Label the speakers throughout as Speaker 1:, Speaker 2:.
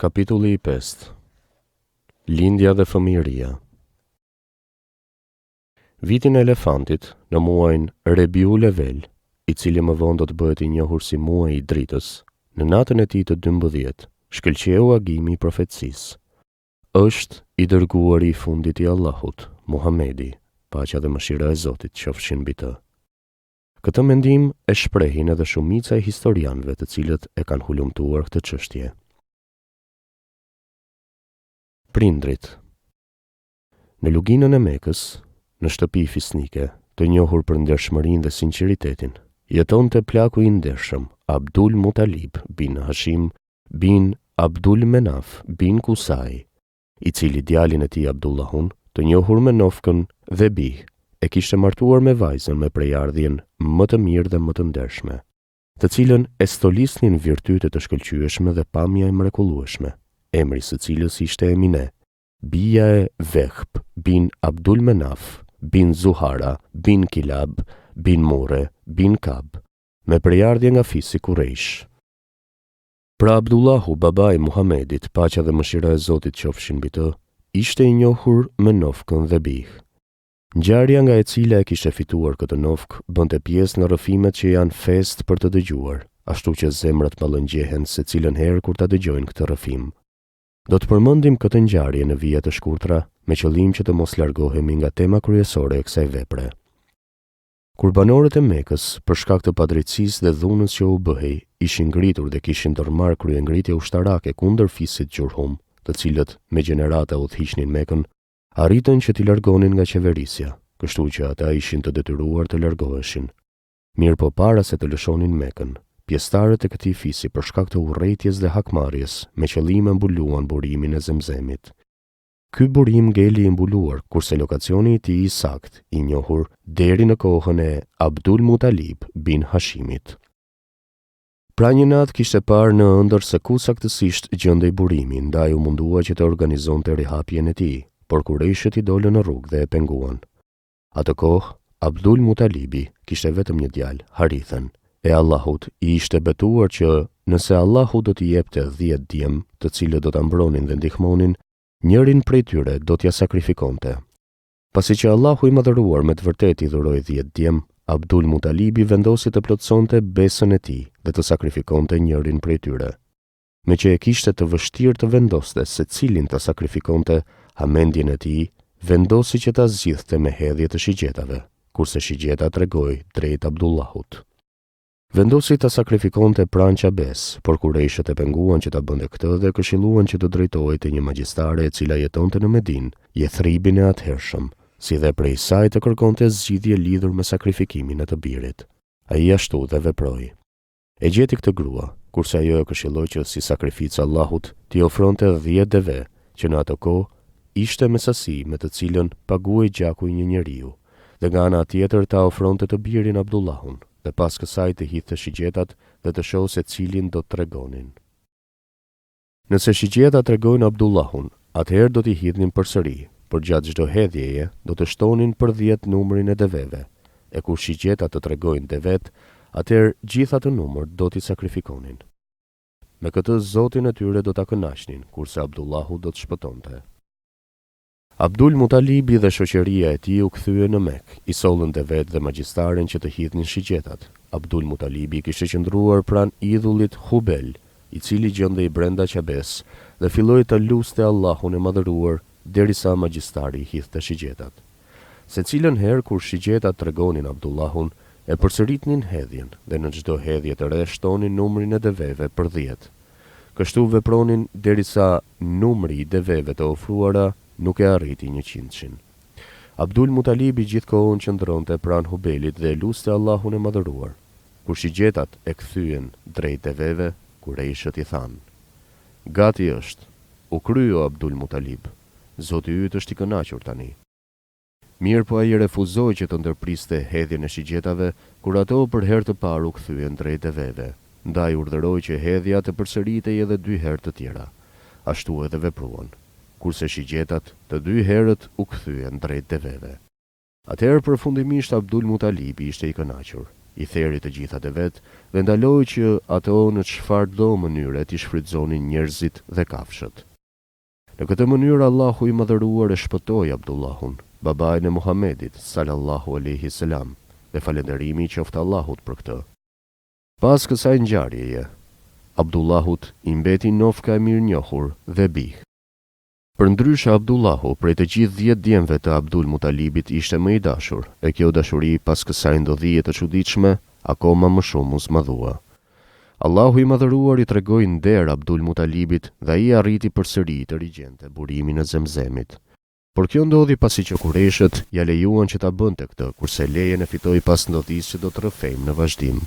Speaker 1: Kapitulli i 5. Lindja dhe fëmijëria. Vitin e elefantit, në muajin Rebiu Level, i cili më vonë do të bëhet i njohur si muaji i dritës, në natën e tij të 12, shkëlqeu agimi i profecisë. Është i dërguari i fundit i Allahut, Muhamedi, paqja dhe mëshira e Zotit qofshin mbi të. Këtë mendim e shprehin edhe shumica e historianëve të cilët e kanë hulumtuar këtë çështje. Prindrit. Në luginën e Mekës, në shtëpi fisnike, të njohur për ndershmërinë dhe sinqeritetin, jetonte plaku i ndershëm Abdul Mutalib bin Hashim bin Abdul Menaf bin Kusai, i cili djalin e tij Abdullahun, të njohur me nofkën Dhebih, e kishte martuar me vajzën me prejardhjen më të mirë dhe më të ndershme, të cilën e stolisnin virtytet të shkëlqyeshme dhe pamja e mrekullueshme, emri së cilës ishte Emine, bija e Vehb bin Abdul Menaf bin Zuhara bin Kilab bin Mure bin Kab, me prejardhje nga fisi Kurejsh. Pra Abdullahu, baba i Muhamedit, paqja dhe mëshira e Zotit qofshin mbi të, ishte i njohur me nofkën Dhebih. Ngjarja nga e cila e kishte fituar këtë nofkë bënte pjesë në rrëfimet që janë fest për të dëgjuar, ashtu që zemrat mallëngjehen se cilën herë kur ta dëgjojnë këtë rrëfim. Do të përmendim këtë ngjarje në vija të shkurtra me qëllim që të mos largohemi nga tema kryesore e kësaj vepre. Kur banorët e Mekës, për shkak të padrejtësisë dhe dhunës që u bëhej, ishin ngritur dhe kishin ndërmarrë kryengritje ushtarake kundër fisit Gjurhum, të cilët me gjenerata udhëhiqnin Mekën, arritën që t'i largonin nga qeverisja, kështu që ata ishin të detyruar të largoheshin. Mirë po para se të lëshonin Mekën, pjesëtarët e këtij fisi për shkak të urrëties dhe hakmarrjes me qëllim e mbuluan burimin e Zemzemit. Ky burim ngeli i mbuluar, kurse lokacioni i tij i sakt, i njohur deri në kohën e Abdul Mutalib bin Hashimit. Pra një natë kishte parë në ëndër se ku saktësisht gjendej burimi, ndaj u mundua që të organizonte rihapjen e tij, por kurejshët i dolën në rrugë dhe e penguan. Atë kohë, Abdul Mutalibi kishte vetëm një djalë, Harithen, e Allahut i ishte betuar që nëse Allahu do t'i jepte 10 djem, të cilët do ta mbronin dhe ndihmonin, njërin prej tyre do t'ja sakrifikonte. Pasi që Allahu i madhëruar me të vërtetë i dhuroi 10 djem, Abdul Mutalibi vendosi të plotësonte besën e tij dhe të sakrifikonte njërin prej tyre. Me që e kishte të vështirë të vendoste se cilin të sakrifikonte, hamendjen e tij vendosi që ta zgjidhte me hedhje të shigjetave, kurse shigjeta tregoi drejt Abdullahut. Vendosi ta sakrifikonte pranë Qabes, por kurejshët e penguan që ta bënte këtë dhe këshilluan që të drejtohej te një magjistare e cila jetonte në Medinë, Jethribin e atëhershëm, si dhe prej saj të kërkonte zgjidhje lidhur me sakrifikimin e të birit. Ai ashtu dhe veproi. E gjeti këtë grua, kurse ajo e këshilloi që si sakrificë Allahut t'i ofronte 10 deve, që në ato kohë ishte me sasi me të cilën paguaj gjaku i një njeriu, dhe nga ana tjetër ta ofronte të birin Abdullahun, dhe pas kësaj të hidhte shigjetat dhe të shohë se cilin do të tregonin. Nëse shigjetat tregojnë Abdullahun, atëherë do t'i hidhnin përsëri, por gjatë çdo hedhjeje do të shtonin për 10 numrin e deveve, e kur shigjetat të tregojnë devet, atëherë gjithë atë numër do t'i sakrifikonin. Me këtë Zotin e tyre do ta kënaqnin, kurse Abdullahu do të shpëtonte. Abdul Mutalibi dhe shoqëria e tij u kthye në Mekë, i sollën devet dhe magjistaren që të hidhnin shigjetat. Abdul Mutalibi kishte qëndruar pranë idhullit Hubel, i cili gjendej brenda Qabes, dhe filloi të luste Allahun e madhëruar derisa magjistari i hidhte shigjetat. Secilën herë kur shigjetat tregonin Abdullahun, e përsëritnin hedhjen dhe në çdo hedhje të re shtonin numrin e deveve për 10. Kështu vepronin derisa numri i deveve të ofruara nuk e arriti 100-shin. Abdul Mutalibi gjithkohën qëndronte pranë Hubelit dhe luste Allahun e madhëruar. Kur shigjetat e kthyen drejt deveve, kurejshët i thanë: "Gati është, u kryo Abdul Mutalib, Zoti yt është i kënaqur tani." Mirë po ai refuzoi që të ndërpriste hedhjen e shigjetave, kur ato për herë të parë u kthyen drejt deveve, ndaj urdhëroi që hedhja të përsëritej edhe 2 herë të tjera. Ashtu edhe vepruan, kurse shigjetat të 2 herët u kthyen drejt deveve. Atëherë përfundimisht Abdul Mutalibi ishte i kënaqur. i theri të gjithat e vet dhe ndaloi që ato në çfarëdo mënyre t'i shfrytëzonin njerëzit dhe kafshët. Në këtë mënyrë Allahu i Madhëruar e shpëtoi Abdullahun, babain e Muhamedit sallallahu alaihi selam, dhe falënderimi qoftë Allahut për këtë. Pas kësaj ngjarjeje, Abdullahut i mbeti nofka e mirënjohur dhe bih. Përndryshe Abdullahu prej të gjithë 10 djemve të Abdul Mutalibit ishte më i dashur, e kjo dashuri pas kësaj ndodhije të çuditshme akoma më shumë u zmadhua. Allahu i Madhëruar i tregoi nder Abdul Mutalibit dhe ai arriti përsëri të rigjente burimin e Zemzemit. Por kjo ndodhi pasi që Kureshët ja lejuan që ta bënte këtë, kurse lejen e fitoi pas ndodhisë që do të rrëfejmë në vazhdim.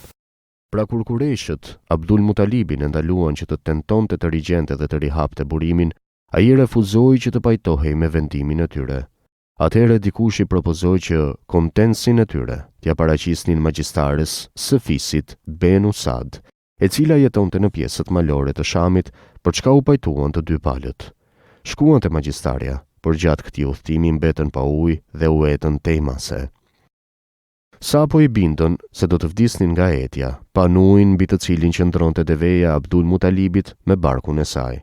Speaker 1: Pra kur Kureshët Abdul Mutalibin e ndaluan që të tentonte të rigjente dhe të rihapte burimin, ai refuzoi që të pajtohej me vendimin e tyre. Atëherë dikush i propozoi që komtensin e tyre t'ia paraqisnin magjistares së fisit Ben Usad, e cila jetonte në pjesët malore të Shamit, për çka u pajtuan të dy palët. Shkuan te magjistarja, por gjatë këtij udhtimi mbetën pa ujë dhe u etën tejmase. Sapo i bindën se do të vdisnin nga etja, pa ujin mbi të cilin qëndronte deveja Abdul Mutalibit me barkun e saj.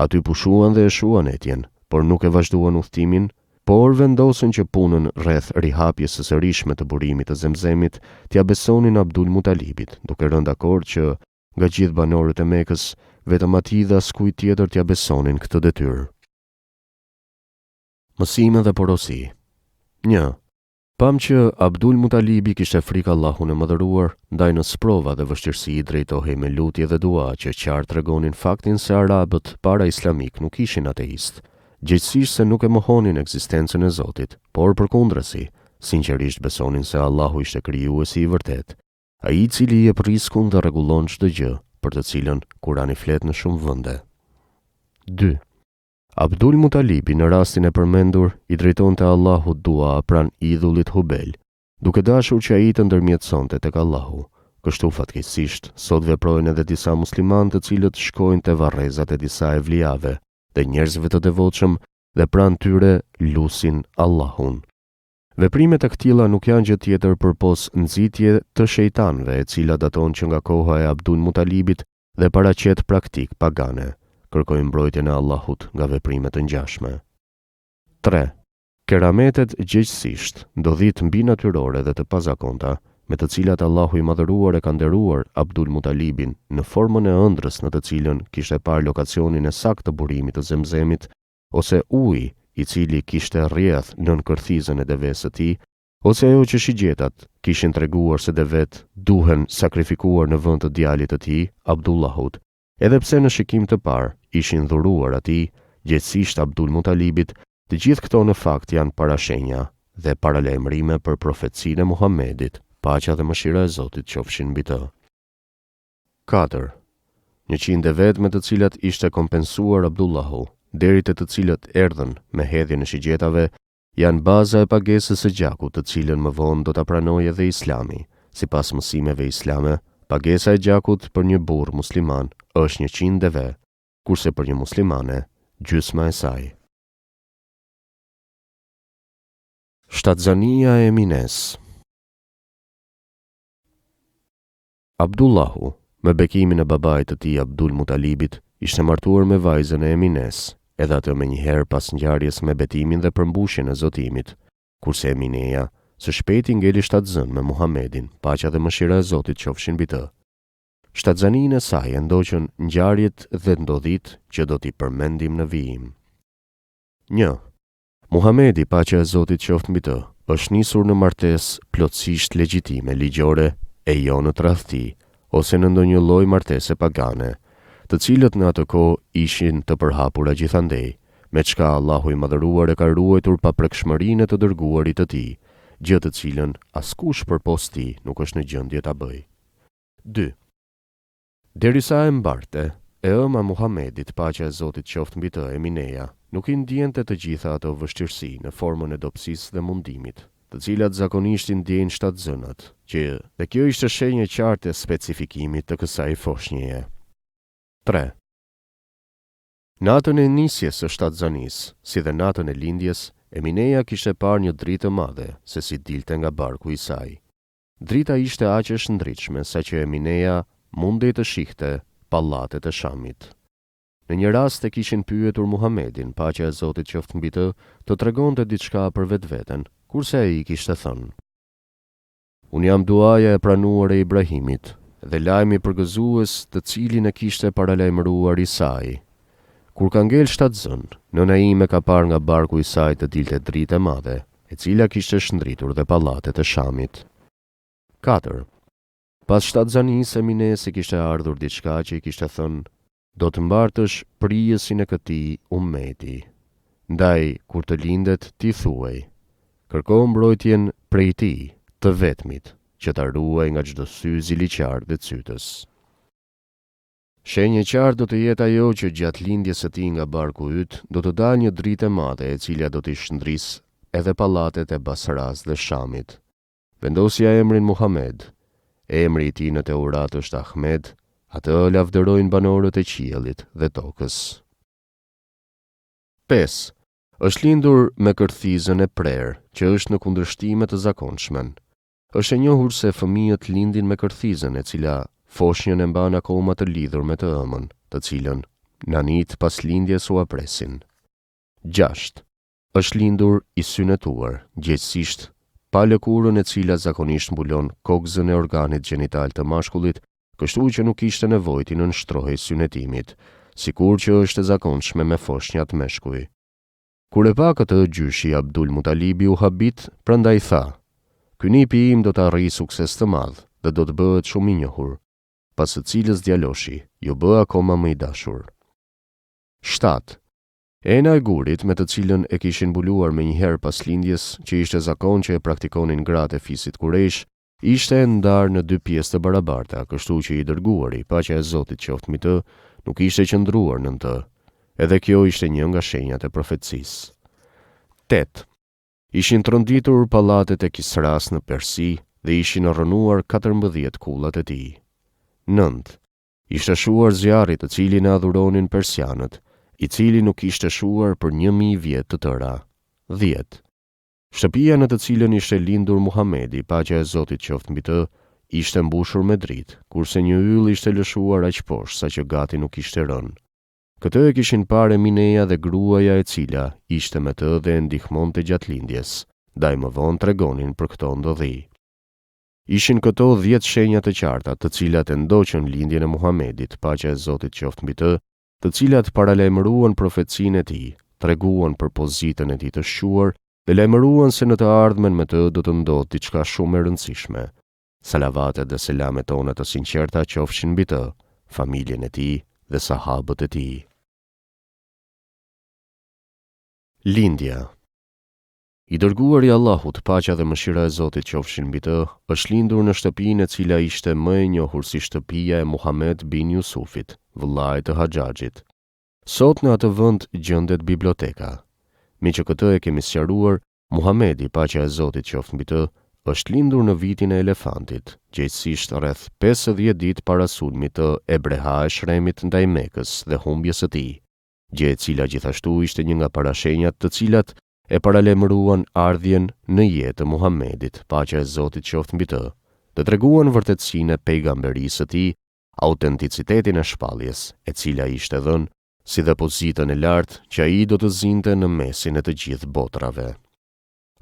Speaker 1: Aty pushuan dhe e shuan etjen, por nuk e vazhduan udhtimin, por vendosën që punën rreth rihapjes së sërishme të burimit të Zemzemit t'ia besonin Abdul Mutalibit, duke rënë dakord që nga gjithë banorët e Mekës, vetëm atij dhe askujt tjetër t'ia besonin këtë detyrë. Mësime dhe porosi. 1. Pam që Abdul Mutalibi kishte frikë Allahun e Madhëruar, ndaj në sprova dhe vështirësi i drejtohej me lutje dhe dua që qartë tregonin faktin se arabët para islamik nuk ishin ateist, gjithsesi se nuk e mohonin ekzistencën e Zotit, por përkundrazi, sinqerisht besonin se Allahu ishte krijuesi i vërtet, ai i cili jep riskun dhe rregullon çdo gjë, për të cilën Kurani flet në shumë vende. 2. Abdul Mutalibi në rastin e përmendur i drejtonte Allahut dua pran idhullit Hubel, duke dashur që ai të ndërmjetësonte tek Allahu. Kështu fatkeqësisht, sot veprojnë edhe disa muslimanë të cilët shkojnë te varrezat e disa evlijave dhe njerëzve të devotshëm dhe pran tyre lusin Allahun. Veprimet e këtilla nuk janë gjë tjetër përpos nxitje të shejtanëve, e cila daton që nga koha e Abdul Mutalibit dhe paraqet praktik pagane. Kërkojnë mbrojtjen e Allahut nga veprimet të ngjashme. 3. Kerametet gjithësisht, ndodhit mbi natyrore dhe të pazakonta, me të cilat Allahu i Madhëruar e ka nderuar Abdul Mutalibin në formën e ëndrrës në të cilën kishte parë lokacionin e saktë të burimit të Zemzemit, ose uji i cili kishte rrjedh nën kërthizën e devesë së tij, ose ajo që shigjetat kishin treguar se devet duhen sakrifikuar në vend të djalit të tij, Abdullahut, edhe pse në shikim të parë ishin dhuruar atij, gjithsesi Abdul Mutalibit, të gjithë këto në fakt janë parashenja dhe paralajmërime për profecinë e Muhamedit, paqja dhe mëshira e Zotit qofshin mbi të. 4. 100 devet me të cilat ishte kompensuar Abdullahu, deri te të cilët erdhën me hedhjen e shigjetave, janë baza e pagesës së gjakut, të cilën më vonë do ta pranojë edhe Islami. Sipas mësimeve islame, pagesa e gjakut për një burr musliman është 100 deve, kurse për një muslimane, gjysma e saj. Shtatzania e Emines. Abdullahu, me bekimin e babait të tij Abdul Mutalibit, ishte martuar me vajzën e Emines, edhe atë menjëherë pas ngjarjes me betimin dhe përmbushjen e zotimit, kurse Emineja së shpejti ngeli shtatzën me Muhamedin, paqja dhe mëshira e Zotit qofshin mbi të. Shtatzaninë e saj e ndoqën ngjarjet dhe ndodhit që do t'i përmendim në vijim. 1. Muhamedi, paqja e Zotit qoftë mbi të, është nisur në martesë plotësisht legjitime ligjore e jo në tradhti ose në ndonjë lloj martese pagane, të cilët në atë kohë ishin të përhapura gjithandej, me çka Allahu i Madhëruar e ka ruajtur paprekshmërinë e të dërguarit të tij, gjë të cilën askush përpos tij nuk është në gjendje ta bëjë. 2. Derisa e mbarte, e ëma Muhamedit, paqja e Zotit qoftë mbi të, Emineja, nuk i ndjente të gjitha ato vështirësi në formën e dobësisë dhe mundimit, të cilat zakonisht i ndjejnë shtatzënat, që dhe kjo ishte shenjë e qartë e specifikimit të kësaj foshnjeje. 3. Natën e nisjes së shtatzanisë, si dhe natën e lindjes, Emineja kishte parë një dritë të madhe se si dilte nga barku i saj. Drita ishte aq e shëndritshme sa që Emineja mundej të shihte pallatet e Shamit. Në një rast e kishin pyetur Muhamedin, paqja e Zotit qoftë mbi të tregonte diçka për vetveten, kurse ai kishte thënë: Unë jam duaja e pranuar e Ibrahimit dhe lajmi përgëzues të cilin e kishte paralajmëruar Isai. Kur ka ngel shtatzën, nëna ime ka parë nga barku i saj të dilte dritë e madhe, e cila kishte shndritur dhe pallatet e Shamit. 4. Pas shtatzanisë Eminesi kishte ardhur diçka që i kishte thënë: Do të mbartësh prijesin e këtij ummeti. Ndaj, kur të lindet, ti thuaj: Kërko mbrojtjen prej tij, të vetmit, që ta ruaj nga çdo syz i liqar dhe cytës. Shenjë e qartë do të jetë ajo që gjatë lindjes së tij nga barku yt do të dalë një dritë e madhe e cila do t'i shndrisë edhe pallatet e Basras dhe Shamit. Vendosja emrin Muhammed, emri i tij në Teurat është Ahmed, atë lavdërojnë banorët e qiellit dhe tokës. 5. Është lindur me kërthizën e prerë, që është në kundërshtim të zakonshme. Është e njohur se fëmijët lindin me kërthizën, e cila foshnjën e mban akoma të lidhur me të ëmën, të cilën nanit pas lindjes u apresin. 6. Është lindur i synetuar, gjithsesi pa lëkurën e cila zakonisht mbulon kokëzën e organit gjenital të mashkullit, kështu që nuk ishte nevojë të nënshtrohej synetimit, sikur që është e zakonshme me foshnjat meshkuj. Kur e pa këtë, gjyshi Abdul Mutalibi u habit, prandaj tha: Ky nipi im do të arrijë sukses të madh dhe do të bëhet shumë i njohur, pas së cilës djaloshi ju bë akoma më i dashur. 7. Ena e gurit me të cilën e kishin mbuluar me njëherë pas lindjes, që ishte zakon që e praktikonin gratë e fisit Quraysh, ishte e ndarë në 2 pjesë të barabarta, kështu që i dërguari, paqja e Zotit qoftë mbi të, nuk ishte qëndruar nën të. Edhe kjo ishte një nga shenjat e profecisë. 8. Ishin tronditur pallatet e Kisras në Persi dhe ishin rrënuar 14 kullat e tij. 9. Ishte shuar zjarri të cilin e adhuronin persianët, i cili nuk ishte shuar për 1000 vjet të tëra. 10. Shtëpia në të cilën ishte lindur Muhamedi, paqja e Zotit qoftë mbi të, ishte mbushur me dritë, kurse një yll ishte lëshuar aq poshtë sa që gati nuk ishte rënë. Këtë e kishin parë Emineja dhe gruaja e cila ishte me të dhe e ndihmonte gjatë lindjes. Ndaj më vonë tregonin për këto ndodhi. Ishin këto 10 shenja të qarta, të cilat e ndoqën lindjen e Muhamedit, paqja e Zotit qoftë mbi të, të cilat paralajmëruan profecinë e tij, treguan për pozitën e tij të shquar dhe lajmëruan se në të ardhmen me të do të ndodhë diçka shumë e rëndësishme. Salavatet dhe selamet tona të sinqerta qofshin mbi të, familjen e tij dhe sahabët e tij. Lindja. I dërguari i Allahut, paqja dhe mëshira e Zotit qofshin mbi të, është lindur në shtëpinë e cila ishte më e njohur si shtëpia e Muhammed bin Jusufit, vëllait të Haxhaxhit. Sot në atë vend gjendet biblioteka. Mi që këtë e kemi sqaruar, Muhamedi, paqja e Zotit qoftë mbi të, është lindur në vitin e elefantit, gjithsesi rreth 50 ditë para sulmit të Ebreha e Shremit ndaj Mekës dhe humbjes së tij, gjë e cila gjithashtu ishte një nga parashenjat të cilat e paralajmëruan ardhjen në jetë të Muhamedit, paqja e Zotit qoftë mbi të, të treguan vërtetësinë e pejgamberisë së tij, autenticitetin e shpalljes, e cila ishte dhënë, si dhe pozitën e lartë që ai do të zinte në mesin e të gjithë botrave.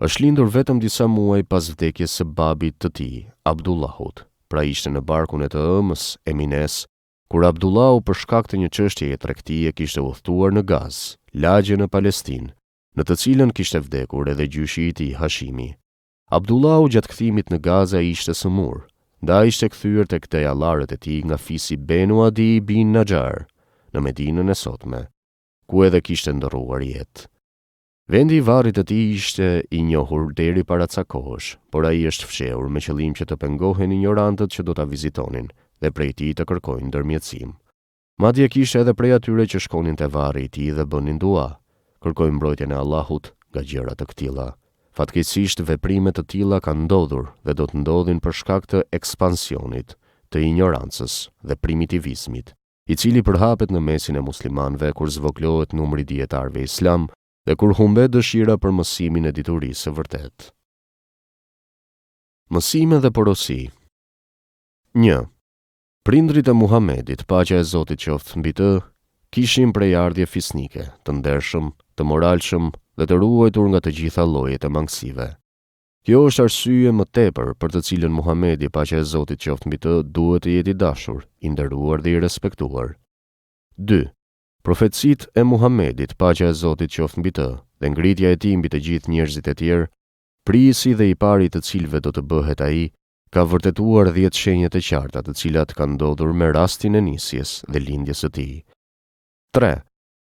Speaker 1: Është lindur vetëm disa muaj pas vdekjes së babit të tij, Abdullahut, pra ishte në barkun e të ëmës, Emines, kur Abdullahu për shkak të një çështjeje tregtie kishte udhëtuar në Gaz, lagje në Palestinë, në të cilën kishte vdekur edhe gjyshi i tij Hashimi. Abdullahu gjatë kthimit në Gaza ishte sëmur, ndaj ishte kthyer tek tejallarët e tij nga fisi Benu Adi bin Najjar, në Medinën e sotme, ku edhe kishte ndërruar jetë. Vendi i varrit të tij ishte i njohur deri para ca kohësh, por ai është fshehur me qëllim që të pengohen ignorantët që do ta vizitonin dhe prej tij të kërkojnë ndërmjetësim. Madje kishte edhe prej atyre që shkonin te varri i tij dhe bënin dua, kërkojnë mbrojtjen e Allahut nga gjëra të këtilla. Fatkeqësisht veprime të tilla kanë ndodhur dhe do të ndodhin për shkak të ekspansionit, të ignorancës dhe primitivizmit, i cili përhapet në mesin e muslimanëve kur zvoglohet numri dietarëve islam dhe kur humbet dëshira për mësimin e diturisë së vërtetë. Mësime dhe porosi. 1. Prindrit e Muhamedit, paqja e Zotit qoftë mbi të, kishin prejardhje fisnike, të ndershëm, të moralshëm dhe të ruajtur nga të gjitha llojet e mangësive. Kjo është arsye më tepër për të cilën Muhamedi, paqja e Zotit qoftë mbi të, duhet të jetë i dashur, i nderuar dhe i respektuar. 2. Profecitë e Muhamedit, paqja e Zotit qoftë mbi të, dhe ngritja e tij mbi të gjithë njerëzit e tjerë, prisi dhe i pari të cilëve do të bëhet ai, ka vërtetuar 10 shenjat e qarta të cilat kanë ndodhur me rastin e nisjes dhe lindjes së tij. 3.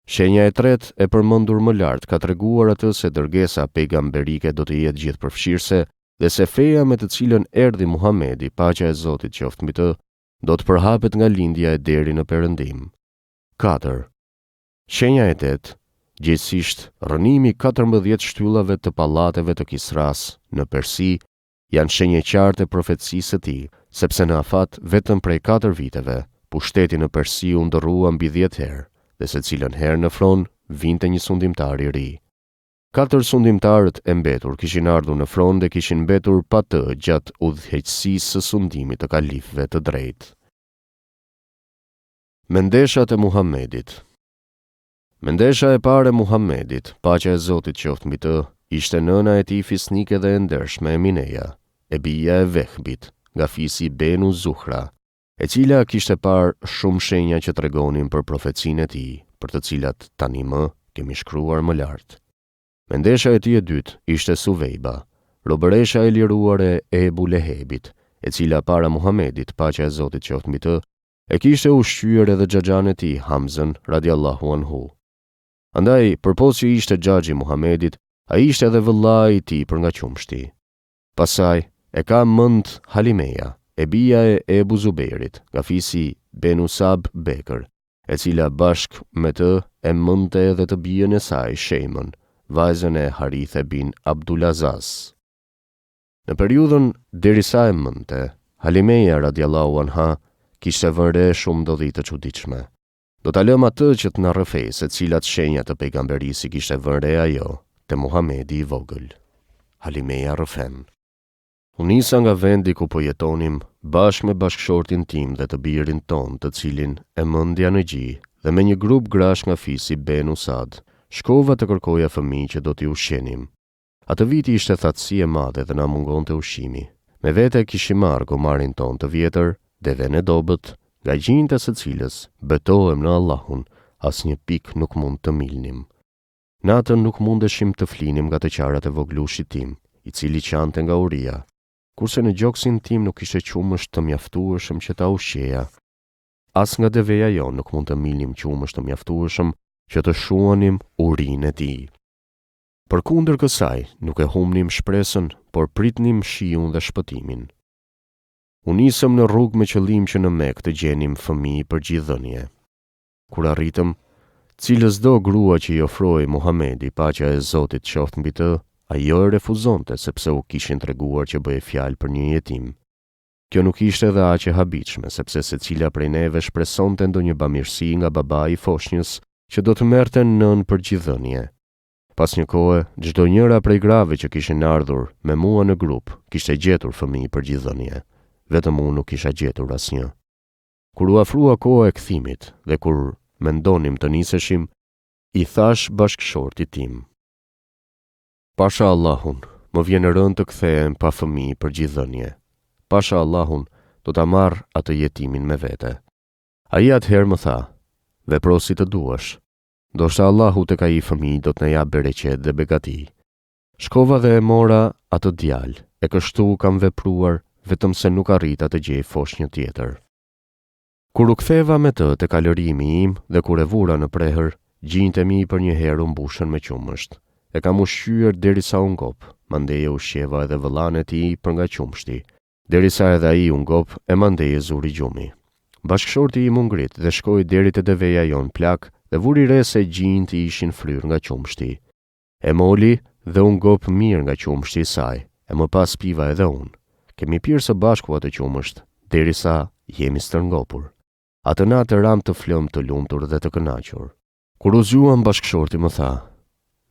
Speaker 1: Shenja e tretë e përmendur më lart ka treguar atë se dërgesa pejgamberike do të jetë gjithëpërfshirëse dhe se feja me të cilën erdhi Muhamedi, paqja e Zotit qoftë mbi të, do të përhapet nga lindja e deri në perëndim. 4. Shenja e tetë, gjithsesi rënimi 14 shtyllave të pallateve të Kisras në Persi, janë shenjë qartë e profecisë së tij, sepse në afat vetëm prej 4 viteve, pushteti në Persi u ndërrua mbi 10 herë, dhe se cilën herë në fron vinte një sundimtar i ri. 4 sundimtarët e mbetur kishin ardhur në fron dhe kishin mbetur pa të gjatë udhëheqësisë së sundimit të kalifëve të drejtë. Mendeshat e Muhamedit. Mendesha e parë e Muhamedit, paqja e Zotit qoftë mbi të, ishte nëna e tij fisnike dhe e ndershme Emineja, e bija e Vehbit, nga fisi Benu Zuhra, e cila kishte parë shumë shenja që tregonin për profecinë e tij, për të cilat tani më kemi shkruar më lart. Mendesha e tij e dytë ishte Suvejba, robëresha e liruar e Ebu Lehebit, e cila para Muhamedit, paqja e Zotit qoftë mbi të, e kishte ushqyer edhe xhaxhan e tij Hamzën radiallahu anhu. Andaj, përpos që ishte xhaxhi Muhamedit, ai ishte edhe vëllai i tij për nga qumshti. Pastaj e ka mend Halimeja, e bija e Ebu Zubeirit, nga fisi Benu Sab Bekër, e cila bashk me të e mënte edhe të bijën e saj Shejmën, vajzën e Harithe bin Abdulazaz. Në periudhën derisa e mënte, Halimeja radiallahu anha kishte vënë re shumë ndodhi të çuditshme. Do ta lëm atë që të na rrëfej se cilat shenja të pejgamberisë kishte vënë re ajo te Muhamedi i vogël. Halimeja rrëfen. U nisa nga vendi ku po jetonim, bashkë me bashkëshortin tim dhe të birin ton, të cilin e mëndja në gji, dhe me një grup grash nga fisi Benu Sad, shkova të kërkoja fëmijë që do t'i ushqenim. Atë viti ishte thatësi e madhe dhe na mungonte ushqimi. Me vete kishim marrë gomarin ton të vjetër, deven e dobët, nga gjinjtë së cilës betohem në Allahun, asnjë pikë nuk mund të milnim. Natën nuk mundeshim të flinim nga të qarat e voglushit tim, i cili qante nga uria, kurse në gjoksin tim nuk ishte qumësht të mjaftueshëm që ta ushqeja. As nga deveja jon nuk mund të milnim qumësht të mjaftueshëm që të shuanim urinë e tij. Përkundër kësaj, nuk e humnim shpresën, por pritnim shiun dhe shpëtimin. U nisëm në rrugë me qëllim që në Mekë të gjenim fëmijë për gjithdhënie. Kur arritëm, cilës do grua që i ofroi Muhamedi, paqja e Zotit qoftë mbi të, ajo e refuzonte sepse u kishin treguar që bëhej fjalë për një jetim. Kjo nuk ishte edhe aq e habitshme, sepse secila prej neve shpresonte ndonjë bamirësi nga babai i foshnjës që do të merrte nën për gjithdhënie. Pas një kohe, çdo njëra prej grave që kishin ardhur me mua në grup kishte gjetur fëmijë për gjithdhënie. Vetëm unë nuk isha gjetur asnjë. Kur u afrua koha e kthimit dhe kur mendonim të niseshim, i thash bashkëshortit tim: Pasha Allahun, më vjen rënd të kthehem pa fëmijë për gjithdhënie. Pasha Allahun, do ta marr atë jetimin me vete. Ai atëherë më tha: vepro si të duash. Ndoshta Allahu tek ai fëmijë do të na jap bereqet dhe begati. Shkova dhe e mora atë djalë, e kështu kam vepruar, vetëm se nuk arrita të gjej foshnjë tjetër. Kur u ktheva me të te kalërimi im dhe kur e vura në prehër, gjinjtë e mi për një herë u mbushën me qumësht. E kam ushqyer derisa u ngop, mandeje ushqeva edhe vëllain e tij për nga qumshti, derisa edhe ai u ngop e mandeje zuri gjumi. Bashkëshorti im u ngrit dhe shkoi deri te deveja jon plak dhe vuri re se gjinjtë ishin fryrë nga qumshti. E moli dhe u ngop mirë nga qumshti i saj, e më pas piva edhe unë. Kemi pirë së bashku atë qumësht, derisa jemi stërngopur. Atë natë ram të flëm të lumtur dhe të kënaqur. Kur u zgjuam, bashkëshorti më tha: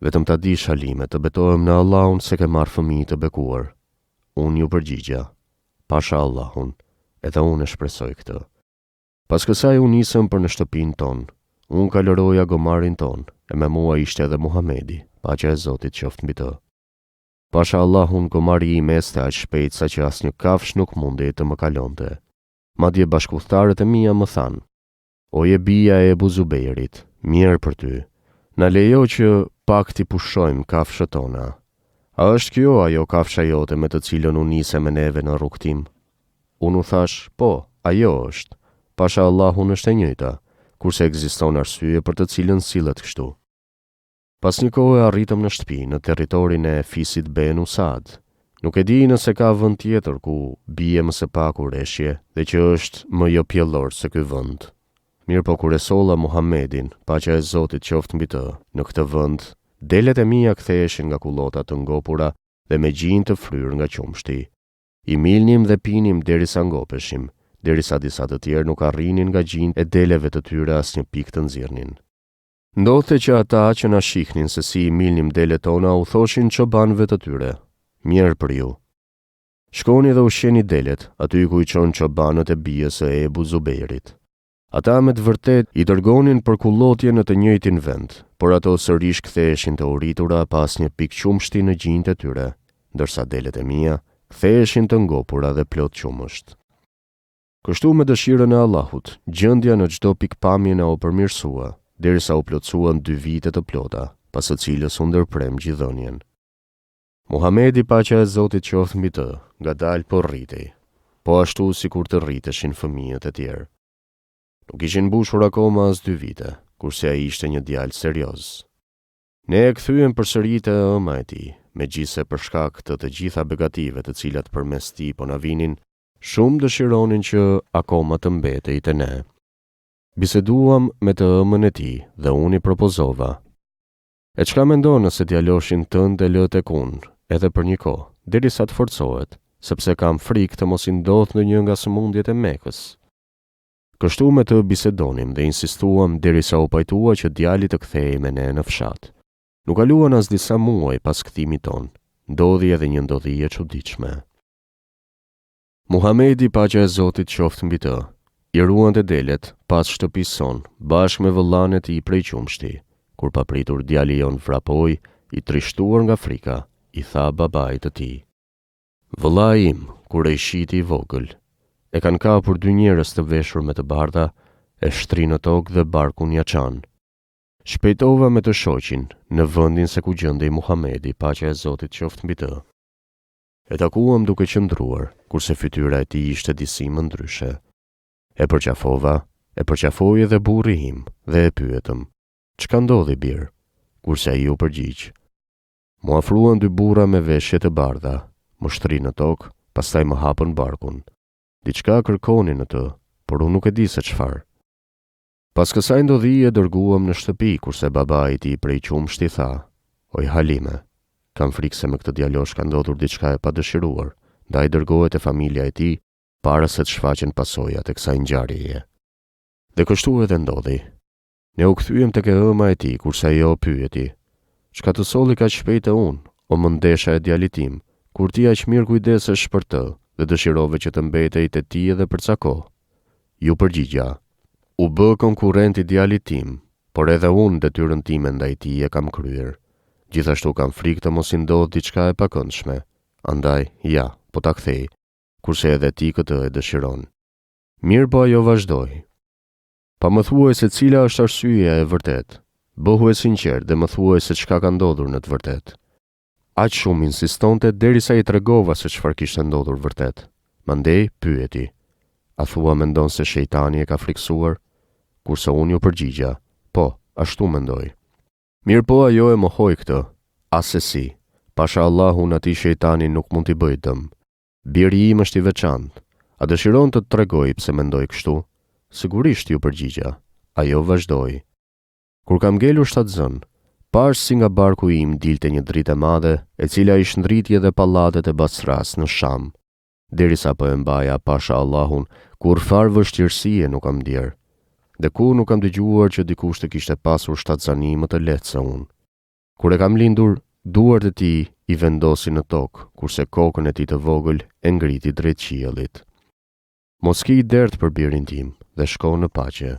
Speaker 1: vetëm ta dish Halime, të betohem në Allahun se ke marrë fëmijë të bekuar. Unë ju përgjigja, pasha Allahun, edhe unë e shpresoj këtë. Pas kësaj unë nisëm për në shtëpinë tonë. Unë kalëroja gomarin tonë, e me mua ishte edhe Muhamedi, paqja e Zotit qoftë mbi të. Pasha Allahun, gomari im este aq shpejt sa që asnjë kafsh nuk mundi të më kalonte. Madje bashkëudhëtarët e mia më thanë: "Oje bija e Ebu Zubejrit, mirë për ty. Na lejo që pak t'i pushojmë kafshët tona. A është kjo ajo kafsha jote me të cilën u nise me neve në rrugtim?" Unë u thash, po, ajo është. Pasha Allahun është e njëjta, kurse ekziston arsye për të cilën sillet kështu. Pas një kohë arritëm në shtëpi në territorin e fisit Benu Sad. Nuk e di nëse ka vend tjetër ku bie më së paku reshje dhe që është më jo pjellor se ky vend. Mirë po kur e solla Muhamedin, paqja e Zotit qoftë mbi të, në këtë vend, delet e mia ktheheshin nga kullota të ngopura dhe me gjinjë të fryrë nga qumshti. I milnim dhe pinim derisa ngopeshim, derisa disa të tjerë nuk arrinin nga gjinjë e deleve të tyre asnjë pikë të nxirrnin. Ndodhte që ata që na shihnin se si i milnim delet tona u thoshin çobanëve të tyre: "Mirë për ju. Shkoni dhe ushqeni delet, aty ku i çon çobanët e bijës së Ebu Zubejrit." Ata me të vërtet i dërgonin për kullotje në të njëjtin vend, por ato sërish ktheheshin të uritura pas një pikë qumshti në gjinjët e tyre, ndërsa delet e mia ktheheshin të ngopura dhe plot qumësht. Kështu me dëshirën e Allahut, gjendja në çdo pikpamje na u përmirësua, derisa u plotësuan 2 vite të plota, pas së cilës u ndërprem gjithënien. Muhamedi, paqja e Zotit qoftë mbi të, ngadalë po rritej, po ashtu sikur të rriteshin fëmijët e tjerë. Nuk ishin mbushur akoma as 2 vite, kurse ai ishte një djalë serioz. Ne e kthyem përsëri te ëma e tij, megjithse për shkak të gjitha begative të cilat përmes tij po na vinin, shumë dëshironin që akoma të mbetej te ne. Biseduam me të ëmën e tij dhe unë i propozova: "E çka mendon nëse djaloshin tënd e lë tek unë, edhe për një kohë, derisa të forcohet, sepse kam frikë të mos i ndodh ndonjë nga sëmundjet e Mekës." Kështu me të bisedonim dhe insistuam derisa u pajtua që djali të kthehej me ne në fshat. Nuk kaluan as disa muaj pas kthimit ton, ndodhi edhe një ndodhi e çuditshme. Muhamedi, paqja e Zotit qoftë mbi të, i ruante delet pas shtëpisë son, bashkë me vëllain e tij prej qumshti. Kur papritur djali jon vrapoi, i trishtuar nga frika, i tha babait të tij: "Vëllai im, kur e shiti i vogël, e kanë kapur 2 njerëz të veshur me të bardha, e shtrinë në tokë dhe barkun ja çan." Shpejtova me të shoqin në vendin se ku gjendej Muhamedi, paqja e Zotit qoftë mbi të. E takuam duke qëndruar, kurse fytyra e tij ishte disi më ndryshe. E përqafoi edhe burri im dhe e pyetëm: "Çka ndodhi bir?" Kurse ai u përgjigj: "Mu afruan 2 burra me veshje të bardha, më shtrinë në tokë, pastaj më hapën barkun. Diçka kërkonin në të, por unë nuk e di se çfarë." Pas kësaj ndodhie dërguam në shtëpi, kurse babai i tij prej qumshti tha: "Oj Halime, kam frikë se me këtë djalosh ka ndodhur diçka e padëshiruar, ndaj dërgohet e familja e tij para se të shfaqen pasojat e kësaj ngjarjeje." Dhe kështu edhe ndodhi. Ne u kthyem tek ëma e tij, kurse ajo pyeti: "Çka të solli kaq shpejt e unë, o mëndesha e djalit tim, kur ti aq mirë kujdesesh për të dhe dëshirove që të mbetej te ti edhe për ca kohë?" Ju përgjigja: "U bë konkurrent i djalit tim, por edhe unë detyrën time ndaj tij e kam kryer. Gjithashtu kam frikë të mos i ndodh diçka e pakëndshme, andaj, ja, po ta kthej, kurse edhe ti këtë e dëshiron." Mirë po ajo vazhdoi: "Pa më thuaj se cila është arsyeja e vërtet. Bëhu e sinqert dhe më thuaj se çka ka ndodhur në të vërtet." Aq shumë insistonte derisa i tregova se çfarë kishte ndodhur vërtet. Mandej pyeti: "A thua mendon se shejtani e ka friksuar?" Kurse unë ju përgjigja: "Po, ashtu mendoj." Mirë po ajo e mohoi këtë: "As se si, pasha Allahun atij shejtani nuk mund t'i bëj dëm. Biri im është i veçantë. A dëshiron të të tregoj pse mendoj kështu?" "Sigurisht," ju përgjigja. Ajo vazhdoi: "Kur kam ngelur shtatzën, pash si nga barku im dilte një dritë e madhe, e cila i shndriti edhe pallatet e Basras në Sham. Derisa po e mbaja, pasha Allahun, kur far vështirësie nuk kam ndier. Dhe ku nuk kam dëgjuar që dikush të kishte pasur shtatzani më të lehtë se unë. Kur e kam lindur, duart e tij i vendosi në tokë, kurse kokën e tij të vogël e ngriti drejt qiellit. Mos ki dert për birin tim dhe shko në paqe.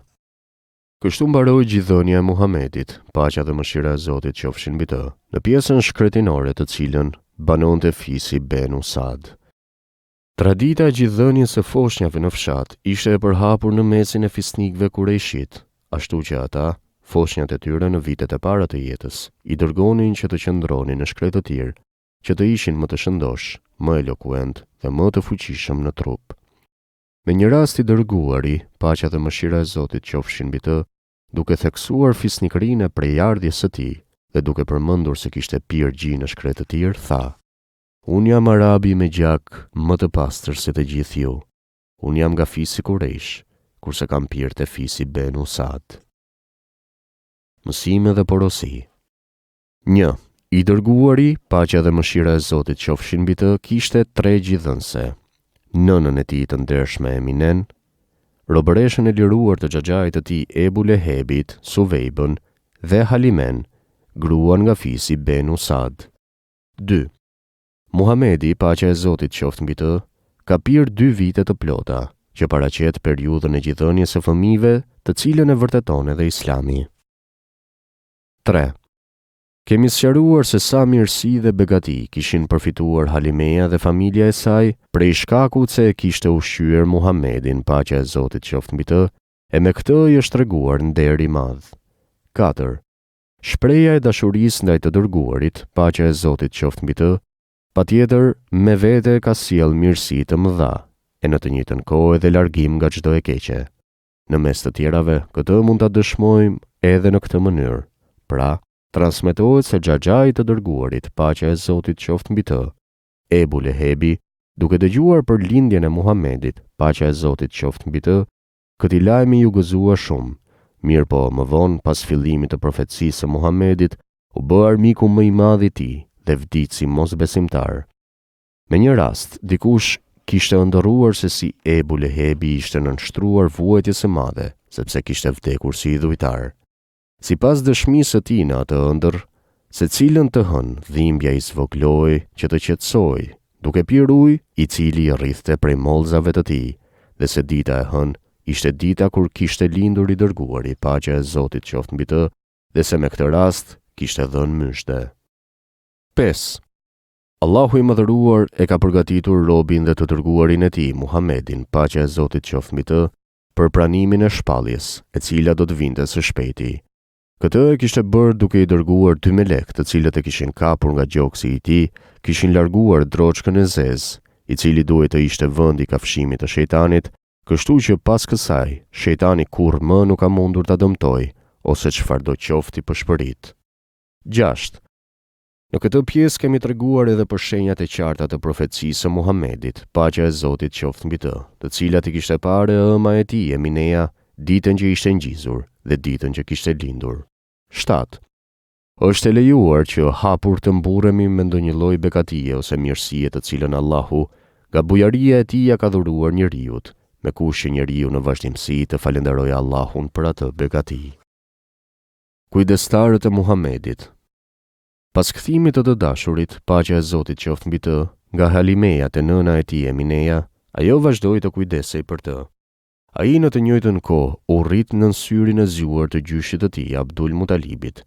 Speaker 1: Kështu mbaroi gjithënia e Muhamedit, paqja dhe mëshira e Zotit qofshin mbi të, në pjesën shkretinore të cilën banonte fisi Benu Sad. Tradita e gjithënies së foshnjave në fshat ishte e përhapur në mesin e fisnikëve kurejshit, ashtu që ata, foshnjat e tyre në vitet e para të jetës, i dërgonin që të qëndronin në shkret të tjerë, që të ishin më të shëndosh, më elokuent dhe më të fuqishëm në trup. Me një rast i dërguari, paqja dhe mëshira e Zotit qofshin mbi të, duke theksuar fisnikërinë e prejardhjes së tij dhe duke përmendur se kishte pirë gji në shkret të tjerë, tha: Unë jam arabi me gjak më të pastër se të gjithë ju. Unë jam nga fisi Kurejsh, kurse kam pirë te fisi Benu Sad. Mësime dhe porosi. 1. I dërguari, paqja dhe mëshira e Zotit qofshin mbi të, kishte 3 gjithënse: nënën e tij të ndershme Eminen, robëreshën e liruar të xhaxhait të tij Ebu Lehebit, Suvejbën, dhe Halimen, gruan nga fisi Benu Sad. 2. Muhamedi, paqja e Zotit qoftë mbi të, ka pirë 2 vite të plota, që paraqet periudhën e gjithënies së fëmijëve, të cilën e vërteton edhe Islami. 3. Kemi sqaruar se sa mirësi dhe begati kishin përfituar Halimeja dhe familja e saj prej shkakut se e kishte ushqyer Muhamedin, paqja e Zotit qoftë mbi të, e me këtë i është treguar nder i madh. 4. Shpreha e dashurisë ndaj të dërguarit, paqja e Zotit qoftë mbi të, patjetër me vete ka sjell mirësi të mëdha, e në të njëjtën kohë edhe largim nga çdo e keqe. Në mes të tjerave, këtë mund ta dëshmojmë edhe në këtë mënyrë. Pra, transmetohet se xhaxhai të dërguarit, paqja e Zotit qoftë mbi të, Ebu Lehebi, duke dëgjuar për lindjen e Muhamedit, paqja e Zotit qoftë mbi të, këtij lajmi ju gëzua shumë. Mirë po, më vonë, pas fillimit të profecisë së Muhamedit, u bë armiku më i madh i tij dhe vdiq si mosbesimtar. Me një rast, dikush kishte ëndërruar se si Ebu Lehebi ishte nënshtruar vuajtjes së madhe, sepse kishte vdekur si idhujtar. Sipas dëshmisë së tij në atë ëndër, secilën të hën dhimbja i zvogloi që të qetësoi, duke pirë ujë i cili i rrithte prej mollzave të tij, dhe se dita e hën ishte dita kur kishte lindur i dërguari, paqja e Zotit qoftë mbi të, dhe se me këtë rast kishte dhënë myshte. 5. Allahu i madhëruar e ka përgatitur robin dhe të dërguarin e tij, Muhamedin, paqja e Zotit qoftë mbi të, për pranimin e shpalljes, e cila do të vinte së shpejti. Këtë e kishte bërë duke i dërguar 2 melek, të cilët e kishin kapur nga gjoksi i tij, kishin larguar droçkën e zezë, i cili duhet të ishte vendi i kafshimit të shejtanit, kështu që pas kësaj, shejtani kurrë më nuk ka mundur ta dëmtojë, ose çfarëdo qofti pëshpërit. 6. Në këtë pjesë kemi treguar edhe për shenjat e qarta të profecisë së Muhamedit, paqja e Zotit qoftë mbi të, të cilat i kishte parë ëma e tij Emineja, ditën që ishte ngjizur dhe ditën që kishte lindur. 7. Është e lejuar që hapur të mburremi me ndonjë lloj begatie ose mirësie të cilën Allahu, nga bujaria e tij, ja ka dhuruar njeriut, me kush që njeriu në vazhdimsi të falenderojë Allahun për atë begati. Kujdestarët e Muhamedit. Pas kthimit të dashurit, paqja e Zotit qoftë mbi të, nga Halimeja te nëna e tij Emineja, ajo vazhdoi të kujdesej për të. Ai në të njëjtën kohë u rrit nën syrin e zgjuar të gjyshit të tij Abdul Mutalibit.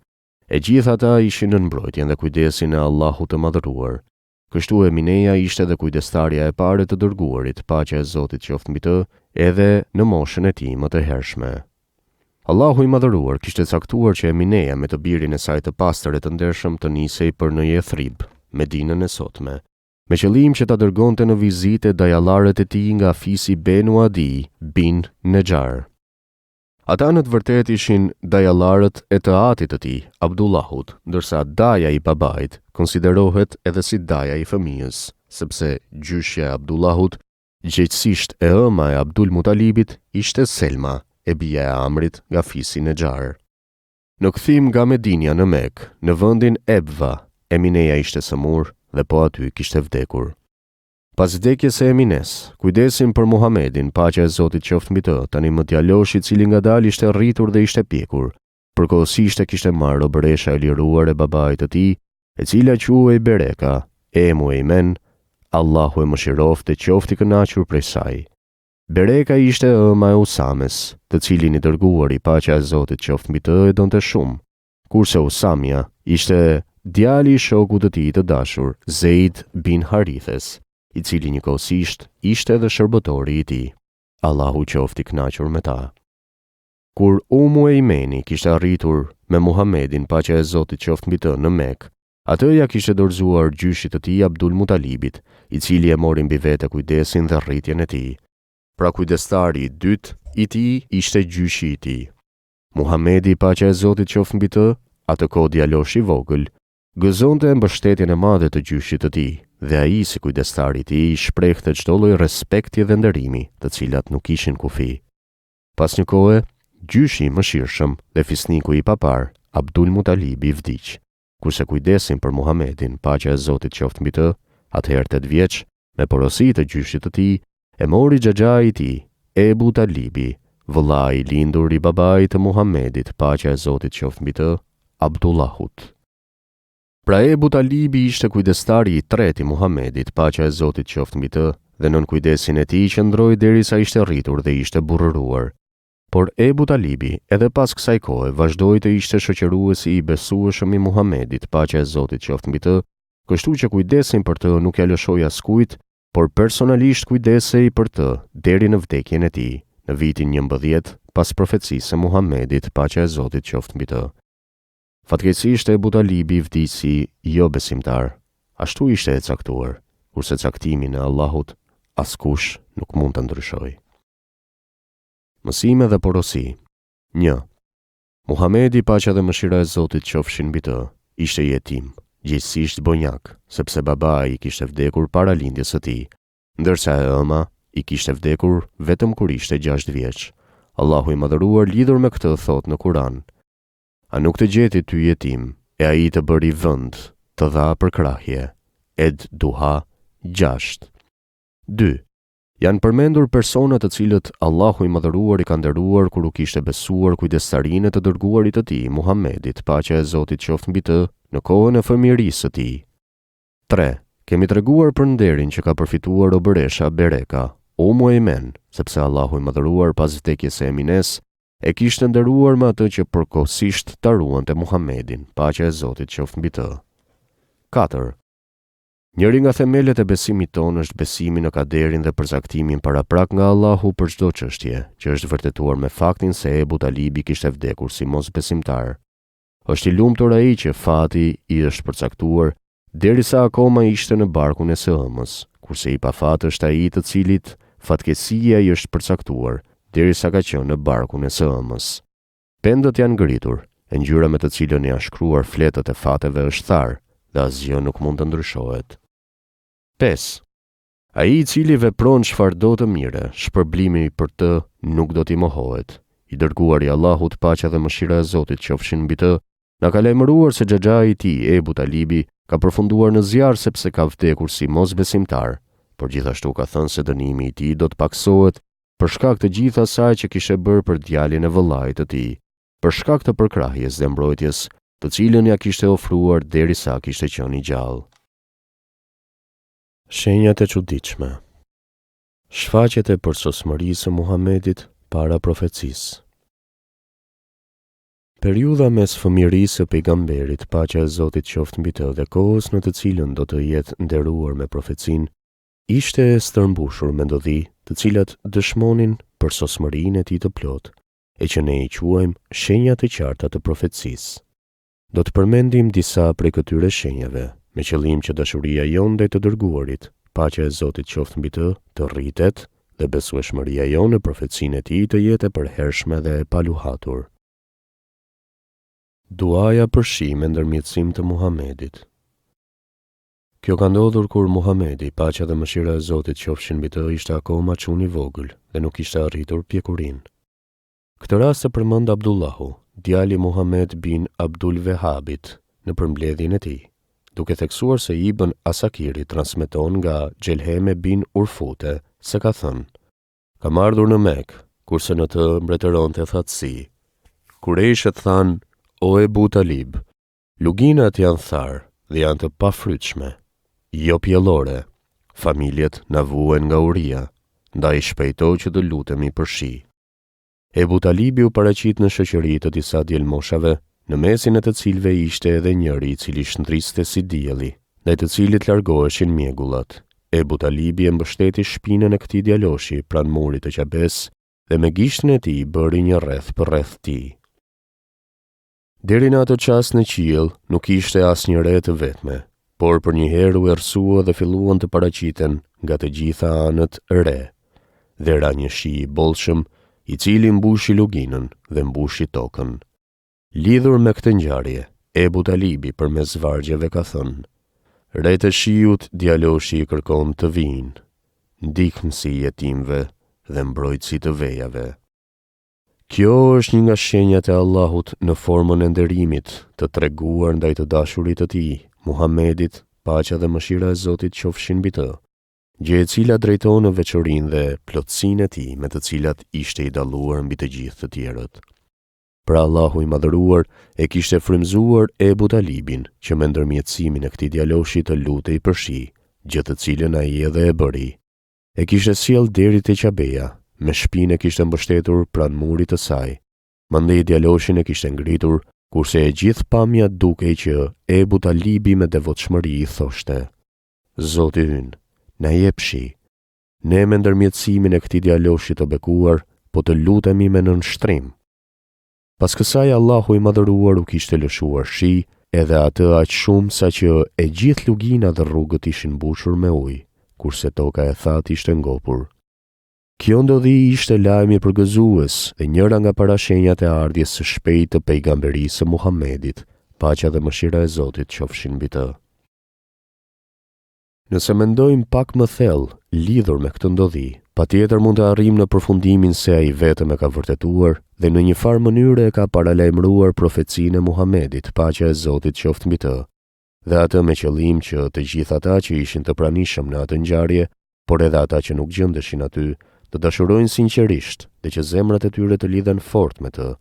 Speaker 1: E gjithë ata ishin në mbrojtjen dhe kujdesin e Allahut të madhëruar. Kështu Emineja ishte dhe kujdestarja e parë të dërguarit, paqja e Zotit qoftë mbi të, edhe në moshën e tij më të hershme. Allahu i madhëruar kishte caktuar që Emineja me të birin e saj të pastër e të ndershëm të nisej për në Jethrib, Medinën e sotme, me qëllim që ta dërgonte në vizitë dajallarët e tij nga fisi Benu Adi bin Nejar. Ata në të vërtetë ishin dajallarët e të atit të tij, Abdullahut, ndërsa daja i babait konsiderohet edhe si daja i fëmijës, sepse gjyshja e Abdullahut, gjithësisht e ëma e Abdul Mutalibit, ishte Selma, e bija e Amrit nga fisi Nejar. Në kthim nga Medinja në Mekë, në vendin Ebva, Emineja ishte sëmur dhe po aty kishte vdekur. Pas vdekjes së Emines, kujdesin për Muhamedin, paqja e Zotit qoftë mbi të, tani më djaloshi i cili ngadalë ishte rritur dhe ishte pjekur, përkohësisht e kishte marrë robëresha e liruar e babait të tij, e cila quhej Bereka, e Muejmen, Allahu e mëshiroft e qofti kënaqur prej saj. Bereka ishte ëma e Usames, të cilin i dërguari paqja e Zotit qoftë mbi të e donte shumë, kurse Usamja ishte djali i shokut të tij të dashur, Zeid bin Harithes, i cili njëkohësisht ishte edhe shërbëtori i tij. Allahu qofti kënaqur me ta. Kur Muejmeni kishte arritur me Muhamedin paqja e Zotit qoftë mbi të në Mekë, atë ja kishte dorëzuar gjyshit të tij Abdul Mutalibit, i cili e mori mbi vete kujdesin dhe rritjen e tij. Pra kujdestari i dytë i tij ishte gjyshi i tij. Muhamedi paqja e Zotit qoftë mbi të, atë kohë djalosh i vogël, gëzonte mbështetjen e madhe të gjyshit të tij, dhe ai si kujdestari i tij shprehte çdo lloj respekti dhe nderimi, të cilat nuk ishin kufi. Pas një kohe, gjyshi i mëshirshëm dhe fisniku i papar, Abdul Mutalibi vdiq. Kurse kujdesin për Muhamedin, paqja e Zotit qoftë mbi të, atëherë 8 vjeç, me porosi të gjyshit të tij, e mori xhaxhai i tij, Ebu Talibi, vëllai i lindur i babait të Muhamedit, paqja e Zotit qoftë mbi të, Abdullahut. Pra Ebu Talibi ishte kujdestari i tretë i Muhamedit, paqja e Zotit qoftë mbi të, dhe nën kujdesin e tij qëndroi derisa ishte rritur dhe ishte burrëruar. Por Ebu Talibi, edhe pas kësaj kohe, vazhdoi të ishte shoqëruesi i besueshëm i Muhamedit, paqja e Zotit qoftë mbi të, kështu që kujdesin për të nuk ja lëshoi askujt, por personalisht kujdesej për të deri në vdekjen e tij, në vitin 11 pas profecisë së Muhamedit, paqja e Zotit qoftë mbi të. Fatkeqësisht Ebu Talibi vdisi jo besimtar, ashtu ishte e caktuar, kurse caktimin e Allahut askush nuk mund të ndryshojë. Mësime dhe porosi. 1. Muhamedi, paqja dhe mëshira e Zotit qofshin mbi të, ishte jetim, gjithsesi bonjak, sepse babai i kishte vdekur para lindjes së tij, ndërsa e ëma i kishte vdekur vetëm kur ishte 6 vjeç. Allahu i madhëruar lidhur me këtë thot në Kur'an: A nuk të gjeti ty jetim, e ai të bëri vend, të dha për krahje. Ed Duha 6. 2. Janë përmendur persona të cilët Allahu i madhëruar i ka nderuar kur u kishte besuar kujdestarinë të dërguarit të tij, Muhamedit, paqja e Zotit qoftë mbi të, në kohën e fëmijërisë së tij. 3. Kemi treguar për nderin që ka përfituar Oberesha Bereka, Muejmen, sepse Allahu i madhëruar pas vdekjes së Emines e kishte nderuar me atë që përkohësisht ta ruante Muhamedin, paqja e Zotit qoftë mbi të. 4. Njëri nga themelet e besimit tonë është besimi në kaderin dhe përcaktimin paraprak nga Allahu për çdo çështje, që është vërtetuar me faktin se Ebu Talibi kishte vdekur si mosbesimtar. Është i lumtur ai që fati i është përcaktuar derisa akoma ishte në barkun e së ëmës, kurse i pafat është ai të cilit fatkeqësia i është përcaktuar derisa ka qenë në barkun e së ëmës. Pendët janë ngritur, e ngjyra me të cilën janë shkruar fletët e fateve është tharë, dhe asgjë nuk mund të ndryshohet. 5. Ai i cili vepron çfarë do të mire, shpërblimi për të nuk do t'i mohohet. I dërguari Allahut, paqja dhe mëshira e Zotit qofshin mbi të, na ka lajmëruar se xhaxhai i tij, Ebu Talibi, ka përfunduar në zjarr sepse ka vdekur si mosbesimtar, por gjithashtu ka thënë se dënimi i tij do të paksohet për shkak të gjithë asaj që kishte bërë për djalin e vëllait të tij, për shkak të përkrahjes dhe mbrojtjes, të cilën ja kishte ofruar derisa kishte qenë i gjallë. Shenjat e çuditshme. Shfaqjet e përsosmërisë së Muhamedit para profecisë. Periudha mes fëmijërisë së pejgamberit, paqja e Zotit qoftë mbi të, dhe kohës në të cilën do të jetë nderuar me profecinë, ishte e stërmbushur me ndodhi të cilat dëshmonin përsosmërinë e tij të plotë, e që ne i quajmë shenjat e qarta të profecisë. Do të përmendim disa prej këtyre shenjave, me qëllim që dashuria jonë ndaj të dërguarit, paqja e Zotit qoftë mbi të rritet dhe besueshmëria jonë në profecinë e tij të jetë e përhershme dhe e paluhatur. Duaja për shi me ndërmjetësim të Muhamedit. Kjo ka ndodhur kur Muhamedi, paqja dhe mëshira e Zotit qofshin mbi të, ishte akoma çun i vogël dhe nuk ishte arritur pjekurinë. Këtë rast e përmend Abdullahu, djali Muhammed bin Abdul Vehabit, në përmbledhjen e tij, duke theksuar se Ibn Asakiri transmeton nga Gjelheme bin Urfute se ka thënë: Kam ardhur në Mekë, kurse në të mbretëronte thatësi. Kurejshet thanë: O Ebu Talib, luginat janë tharë, dhe janë të pafrytshme, jo pjellore. Familjet na vuajnë nga uria, ndaj shpejto që të lutemi për shi. Ebu Talibi u paraqit në shoqëri të disa djelmoshave, në mesin e të cilve ishte edhe njëri i cili shndriste si dielli, ndaj të cilit largoheshin mjegullat. Ebu Talibi e mbështeti shpinën e këtij djaloshi pranë murit të Qabes dhe me gishtin e tij bëri një rreth për rreth tij. Deri në atë çast në qiell nuk ishte asnjë re të vetme, por për një herë u errësua dhe filluan të paraqiten nga të gjitha anët re. Dhe ra një shi i bollshëm, i cili mbushi luginën dhe mbushi tokën. Lidhur me këtë ngjarje, Ebu Talibi përmes vargjeve ka thënë: "Re të shiut djaloshi i kërkon të vinë, ndihmësi i jetimve dhe mbrojtësi të vejave." Kjo është një nga shenjat e Allahut në formën e nderimit të treguar ndaj të dashurit të tij, Muhamedit, paqja dhe mëshira e Zotit qofshin mbi të, gjë e cila drejton në veçorinë dhe plotësinë e tij me të cilat ishte i dalluar mbi të gjithë të tjerët. Pra Allahu i madhëruar e kishte frymzuar Ebu Talibin që me ndërmjetësimin e këtij djaloshi të lutej për shi, gjë të cilën ai edhe e bëri. E kishte sjell deri te Qabeja, me shpinë e kishte mbështetur pranë murit të saj. Mandej djaloshin e kishte ngritur, kurse e gjithë pamja dukej që Ebu Talibi me devotshmëri i thoshte: "Zoti ynë, na jep shi. Ne me ndërmjetësimin e këtij djaloshi të bekuar, po të lutemi me nënshtrim." Pas kësaj Allahu i madhëruar u kishte lëshuar shi, edhe atë aq shumë sa që e gjithë lugina dhe rrugët ishin mbushur me ujë, kurse toka e thatë ishte ngopur. Kjo ndodhi ishte lajmi përgëzues dhe njëra nga parashenjat e ardhjes së shpejtë të pejgamberisë së Muhamedit, paqja dhe mëshira e Zotit qofshin mbi të. Nëse mendojmë pak më thellë lidhur me këtë ndodhi, patjetër mund të arrijmë në përfundimin se ai vetëm e ka vërtetuar dhe në një farë mënyrë e ka paralajmëruar profecinë e Muhamedit, paqja e Zotit qoftë mbi të, dhe atë me qëllim që të gjithë ata që ishin të pranishëm në atë ngjarje, por edhe ata që nuk gjendeshin aty, të dashurojnë sinqerisht dhe që zemrat e tyre të lidhen fort me të,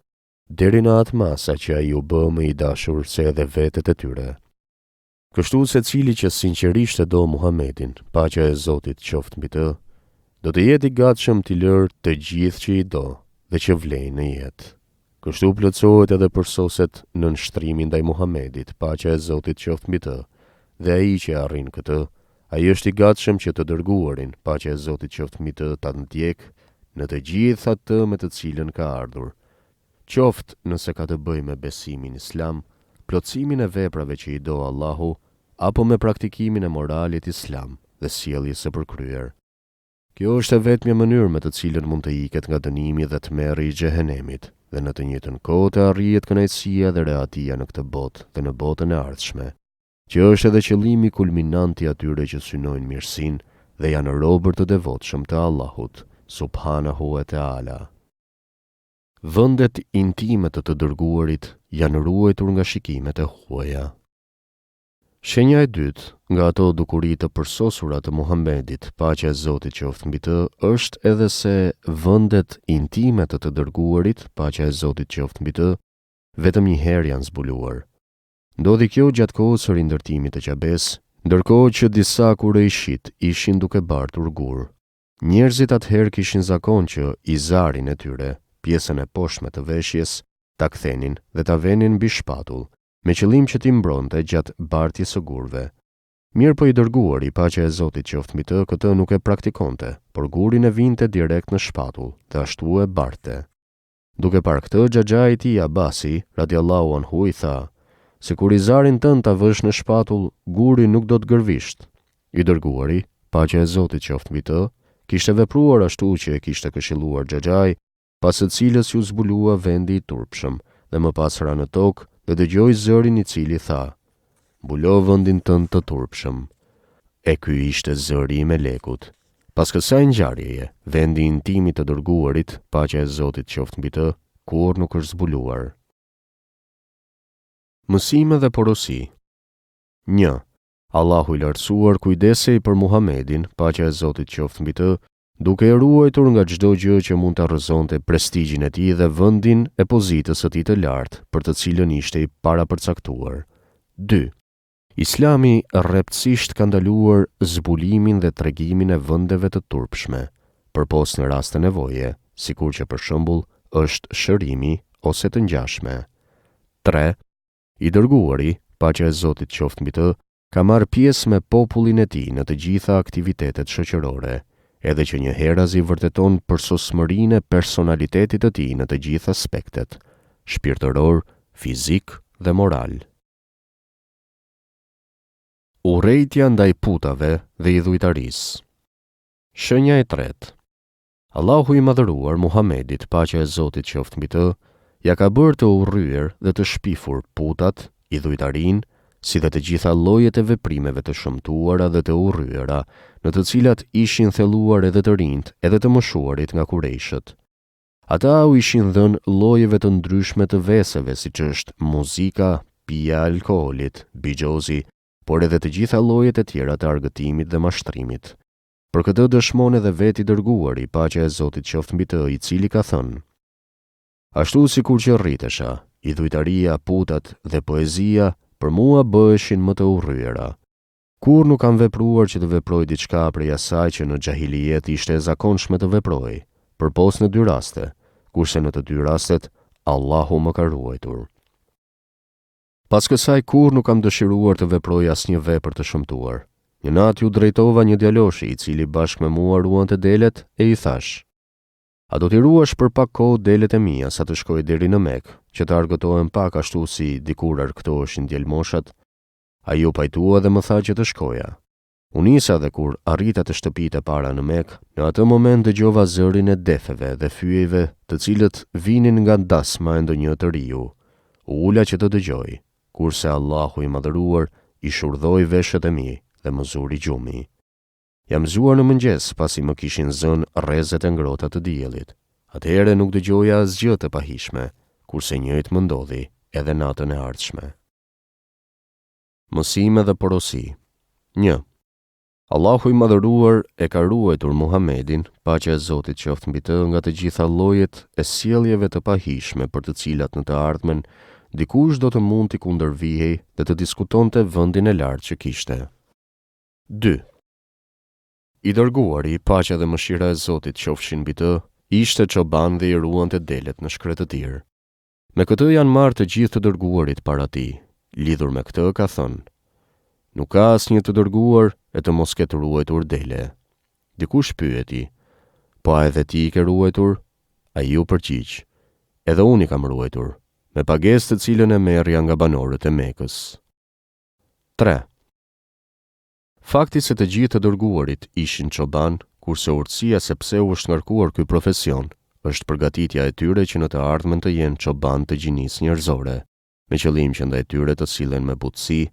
Speaker 1: deri në atë masa që ai u bë më i dashur se edhe vetët e tyre. Kështu secili që sinqerisht e do Muhamedin, paqja e Zotit qoftë mbi të, do të jetë i gatshëm t'i lërë të gjithë që i do dhe që vlejnë në jetë. Kështu plotësohet edhe përsoset në nështrimin ndaj Muhamedit, paqja e Zotit qoftë mbi të, dhe ai që arrin këtë, ai është i gatshëm që të dërguarin, paqja e Zotit qoftë mbi të, ta ndjek në të gjithë atë me të cilën ka ardhur, qoftë nëse ka të bëjë me besimin islam, plotësimin e veprave që i do Allahu, apo me praktikimin e moralit islam dhe sjelljes së përkryer. Kjo është e vetmja mënyrë me të cilën mund të iket nga dënimi dhe tmerri i xhehenemit, dhe në të njëjtën kohë të arrihet kënaqësia dhe rehatia në këtë botë dhe në botën e ardhshme, që është edhe qëllimi kulminant i atyre që synojnë mirësinë dhe janë robër të devotshëm të Allahut subhanahu wa taala. Vendet intime të dërguarit janë ruajtur nga shikimet e huaja. Shenja e dytë nga ato dukuri të përsosura të Muhamedit, paqja e Zotit qoftë mbi të, është edhe se vendet intime të dërguarit, paqja e Zotit qoftë mbi të, vetëm një herë janë zbuluar. Ndodhi kjo gjatë kohës së rindërtimit të Qabes, ndërkohë që disa kurejshit ishin duke bartur gur. Njerëzit atëherë kishin zakon që izarin e tyre, pjesën e poshtme të veshjes, ta kthenin dhe ta venin mbi shpatull, me qëllim që t'i mbronte gjatë bartjes së gurve. Mirë po i dërguari, paqja e Zotit qoftë mbi të, këtë nuk e praktikonte, por gurin e vinte direkt në shpatull dhe ashtu e barte. Duke parë këtë, xhaxhai i tij Abasi, radiallahu anhu, i tha: "Se kur izarin tënd ta vësh në shpatull, guri nuk do të gërvisht." I dërguari, paqja e Zotit qoftë mbi të, kishte vepruar ashtu që e kishte këshilluar xhaxhai, pas së cilës ju zbulua vendi i turpshëm dhe më pas ra në tokë dhe dëgjoi zërin i cili tha: "Mbulo vendin tënd të turpshëm." E ky ishte zëri i melekut. Pas kësaj ngjarjeje, vendi i intimit të dërguarit, paqja e Zotit qoftë mbi të, kur nuk është zbuluar. Mësime dhe porosi. 1. Allahu i lartësuar kujdesej për Muhamedin, paqja e Zotit qoftë mbi të, duke e ruajtur nga çdo gjë që mund të rrëzonte prestigjin e tij dhe vendin e pozitës së tij të lartë, për të cilën ishte i parapërcaktuar. 2. Islami rreptësisht ka ndaluar zbulimin dhe tregimin e vendeve të turpshme, përpos në rast të nevoje, sikur që për shembull është shërimi ose të ngjashme. 3. I dërguari, paqja e Zotit qoftë mbi të, ka marrë pjesë me popullin e tij në të gjitha aktivitetet shoqërore, edhe që njëherëzi vërteton përsosmërinë e personalitetit të tij në të gjitha aspektet, shpirtëror, fizik dhe moral. Urrejtja ndaj putave dhe idhujtarisë. Shenja e tretë. Allahu i madhëruar Muhamedit, paqja e Zotit qoftë mbi të, ja ka bërë të urryer dhe të shpifur putat, idhujtarinë, si dhe të gjitha llojet e veprimeve të shëmtuara dhe të urryera, në të cilat ishin thelluar edhe të rinjt edhe të moshuarit nga Kurejshët. Ata u ishin dhënë llojeve të ndryshme të veseve, siç është muzika, pija e alkoolit, bigjozi, por edhe të gjitha llojet e tjera të argëtimit dhe mashtrimit. Për këtë dëshmon edhe veti dërguari, paqja e Zotit qoftë mbi të, i cili ka thënë: Ashtu sikur që rritesha, idhujtaria, putat dhe poezia për mua bëheshin më të urryera. Kur nuk kam vepruar që të veproj diçka prej asaj që në xahiliet ishte e zakonshme të veproj, përpos në 2 raste, kurse në të 2 rastet Allahu më ka ruajtur. Pas kësaj kur nuk kam dëshiruar të veproj asnjë vepër të shëmtuar. Një natë ju drejtova një djaloshi i cili bashkë me mua ruante delet e i thash: A do t'i ruash për pak kohë delet e mia sa të shkoj deri në Mekë, që të argëtohem pak ashtu si dikur argëtoheshin djelmoshat? Ai u pajtua dhe më tha që të shkoja. U nisa dhe kur arrita të shtëpitë e para në Mekë, në atë moment dëgjova zërin e defeve dhe fyjeve, të cilët vinin nga dasma e ndonjë të riu. U ula që të dëgjoj, kurse Allahu i madhëruar i shurdhoi veshët e mi dhe më zuri gjumi. Jam zuar në mëngjes pasi më kishin zënë rrezet e ngrohta të diellit. Atëherë nuk dëgjoja asgjë të pahishme, kurse njëjtë më ndodhi edhe natën e ardhshme. Mësime dhe porosi. 1. Allahu i madhëruar e ka ruajtur Muhamedin, paqja e Zotit qoftë mbi të, nga të gjitha llojet e sjelljeve të pahishme për të cilat në të ardhmen dikush do të mund t'i kundërvihej dhe të diskutonte vendin e lartë që kishte. 2. I dërguari, paqja dhe mëshira e Zotit qofshin mbi të, ishte çoban dhe i ruante delet në shkretëtir. Me këtë janë marrë të gjithë të dërguarit para tij. Lidhur me këtë ka thënë: Nuk ka asnjë të dërguar e të mos ketë ruajtur dele. Dikush pyeti: Po a edhe ti i ke ruajtur? Ai u përgjigj: Edhe unë i kam ruajtur, me pagesë të cilën e merrja nga banorët e Mekës. 3. Fakti se të gjithë të dërguarit ishin çoban, kurse urtësia se pse u është ngarkuar ky profesion, është përgatitja e tyre që në të ardhmen të jenë çoban të gjinisë njerëzore, me qëllim që ndaj tyre të sillen me butësi,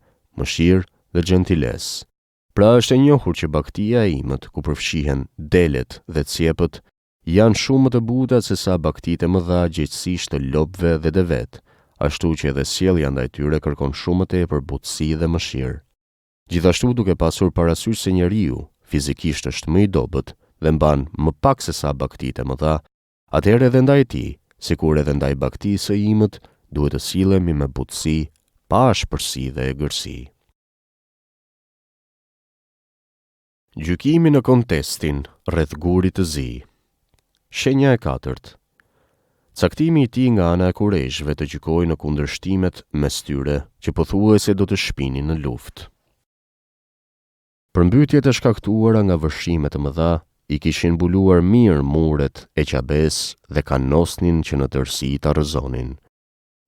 Speaker 1: mëshirë dhe gjentilesë. Pra është e njohur që baktia e imët, ku përfshihen delet dhe cepët, janë shumë më të buta se sa baktitë e mëdha gjithësisht të lopëve dhe devet, ashtu që edhe sjellja ndaj tyre kërkon shumë më tepër butësi dhe mëshirë. Gjithashtu duke pasur parasysh se njeriu fizikisht është më i dobët dhe mban më pak se sa baktitë e mëdha, atëherë edhe ndaj tij, sikur edhe ndaj baktisë së imët, duhet të sillemi me butësi, pa ashpërsi dhe egërsi. Gjykimi në kontestin rreth gurit të zi. Shenja e 4. Caktimi i tij nga ana e Kurejshëve të gjykojë në kundërshtimet mes tyre, që pothuajse do të shpinin në luftë. Përmbytjet e shkaktuara nga vërshimet të mëdha i kishin mbuluar mirë muret e Qabes dhe kanosnin që në tërësi ta rrëzonin.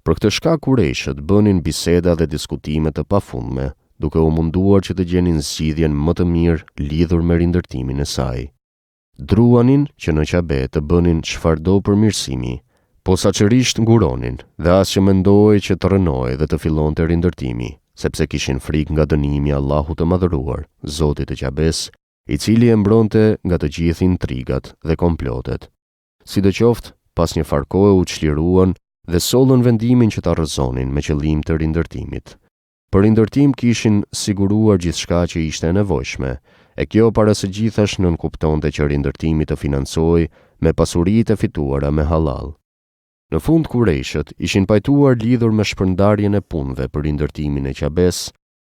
Speaker 1: Për këtë shkak Kurejshët bënin biseda dhe diskutime të pafundme, duke u munduar që të gjenin zgjidhjen më të mirë lidhur me rindërtimin e saj. Druanin që në Qabe të bënin çfarëdo përmirësimi, posaçërisht nguronin dhe as që mendohej që të rënohej dhe të fillonte rindërtimi, sepse kishin frikë nga dënimi i Allahut të madhëruar, Zotit të Qabes, i cili e mbronte nga të gjithë intrigat dhe komplotet. Sidoqoftë, pas një farë kohe u çliruan dhe sollën vendimin që ta rrëzonin me qëllim të rindërtimit. Për rindërtim kishin siguruar gjithçka që ishte e nevojshme, e kjo para së gjithash nënkuptonte që rindërtimi të financojë me pasuritë e fituara me halal. Në fund Kurejshët ishin pajtuar lidhur me shpërndarjen e punëve për rindërtimin e Qabes,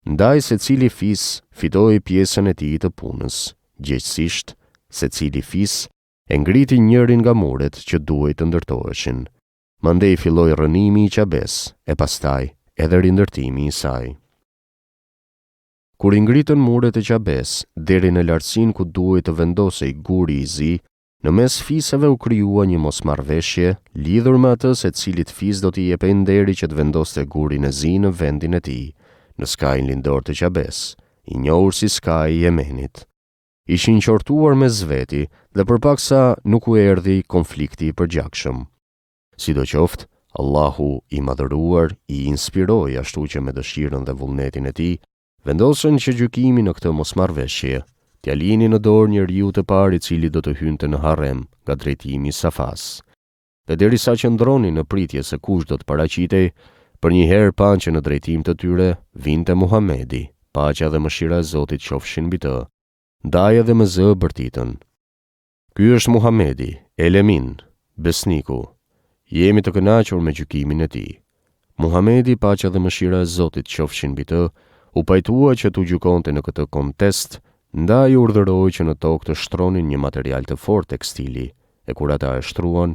Speaker 1: Ndaj secili fis fitoi pjesën e tij të punës. Gjithsesi, secili fis e ngriti njërin nga muret që duhej të ndërtoheshin. Mandej filloi rënimi i Qabes, e pastaj edhe rindërtimi i saj. Kur i ngritën muret e Qabes deri në lartësinë ku duhej të vendosej guri i zi, në mes fisëve u krijua një mosmarrveshje lidhur me atë se cilit fis do t'i jepej nderi që të vendoste gurin e zi në vendin e tij, në skajin lindor të Qabes, i njohur si skaji i Yemenit. Ishin qortuar me zveti dhe përpaksa nuk u erdhi konflikti i përgjakshëm. Sidoqoftë, Allahu i madhëruar i inspiroi ashtu që me dëshirën dhe vullnetin e tij vendosën që gjykimi në këtë mosmarrveshje t'ia lini në dorë njeriu të parë i cili do të hynte në harem nga drejtimi i Safas. Dhe derisa qëndronin në pritje se kush do të paraqitej, për një herë panë që në drejtim të tyre vinte Muhamedi, paqja dhe mëshira e Zotit qofshin mbi të, ndaj edhe me zë bërtitën. Ky është Muhamedi, el Emin, besniku. Jemi të kënaqur me gjykimin e tij. Muhamedi, paqja dhe mëshira e Zotit qofshin mbi të, u pajtua që t'u gjykonte në këtë kontest, ndaj urdhëroi që në tokë të shtronin një material të fortë tekstili, e kur ata e shtruan,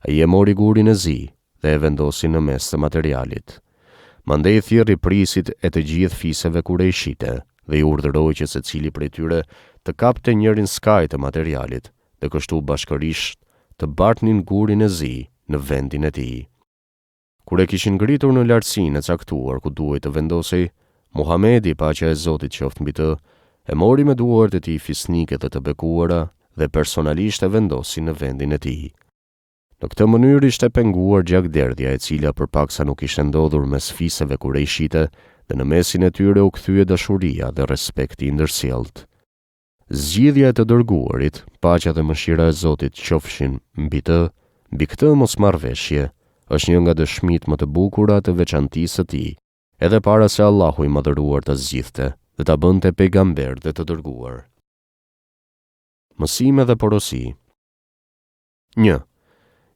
Speaker 1: ai e mori gurin e zi dhe e vendosi në mes të materialit. Mandej thirrri prisit e të gjithë fisëve kurejshite dhe i urdhëroi që secili prej tyre të kapte njërin skaj të materialit dhe kështu bashkërisht të bartnin gurin e zi në vendin e tij. Kur e kishin ngritur në lartësinë e caktuar ku duhej të vendosej, Muhamedi, paqja e Zotit qoftë mbi të, e mori me duart e tij fisnike dhe të bekuara dhe personalisht e vendosi në vendin e tij. Në këtë mënyrë ishte penguar gjakderdhja e cila përpaksa nuk ishte ndodhur mes fisëve kurejshite dhe në mesin e tyre u kthye dashuria dhe respekti i ndërsjellët. Zgjidhja e të dërguarit, paqja dhe mëshira e Zotit qofshin mbi të, mbi këtë mosmarrveshje, është një nga dëshmitë më të bukura të veçantisë së tij, edhe para se Allahu i madhëruar ta zgjidhte dhe ta bënte pejgamber dhe të dërguar. Mësime dhe porosi. 1.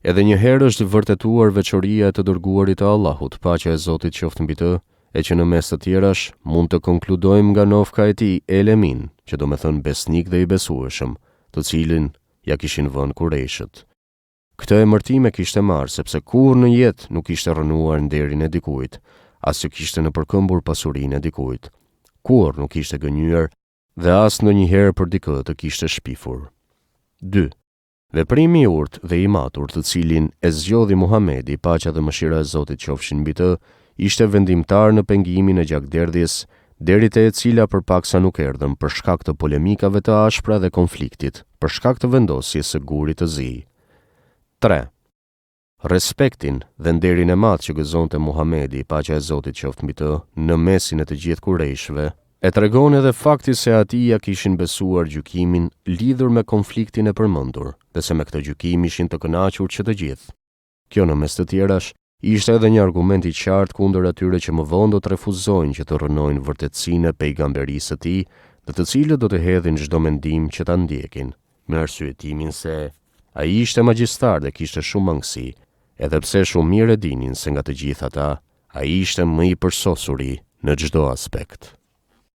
Speaker 1: Edhe një herë është vërtetuar veçoria e të dërguarit të Allahut, paqja e Zotit qoftë mbi të, e që në mes të tjerash mund të konkludojmë nga nofka e tij el Emin, që do me thënë besnik dhe i besueshëm, të cilin ja kishin vënë Kurejshët. Këtë emërtim e kishte marrë sepse kur në jetë nuk kishte rënuar nderin e dikujt, as që kishte në përkëmbur pasurinë e dikujt, kur nuk kishte gënjur dhe as ndonjëherë për dikë të kishte shpifur. 2. Veprimi i urtë dhe i matur të cilin e zgjodhi Muhamedi, paqja dhe mëshira e Zotit qofshin mbi të, ishte vendimtar në pengimin e gjakderdhjes, deri te e cila përpaksa nuk erdhën për shkak të polemikave të ashpra dhe konfliktit, për shkak të vendosjes së gurit të zi. 3. Respektin dhe nderin e madh që gëzonte Muhamedi, paqja e Zotit qoftë mbi të, në mesin e të gjithë kurejshve, e tregon edhe fakti se ati ja kishin besuar gjykimin lidhur me konfliktin e përmendur, dhe se me këtë gjykim ishin të kënaqur që të gjithë. Kjo në mes të tjerash ishte edhe një argument i qartë kundër atyre që më vonë do të refuzojnë që të rënojnë vërtetësinë e pejgamberisë së tij dhe të cilët do të hedhin çdo mendim që ta ndjekin, me arsyetimin se ai ishte magjistar dhe kishte shumë mangësi, edhe pse shumë mirë e dinin se nga të gjithë ata, ai ishte më i përsosuri në çdo aspekt.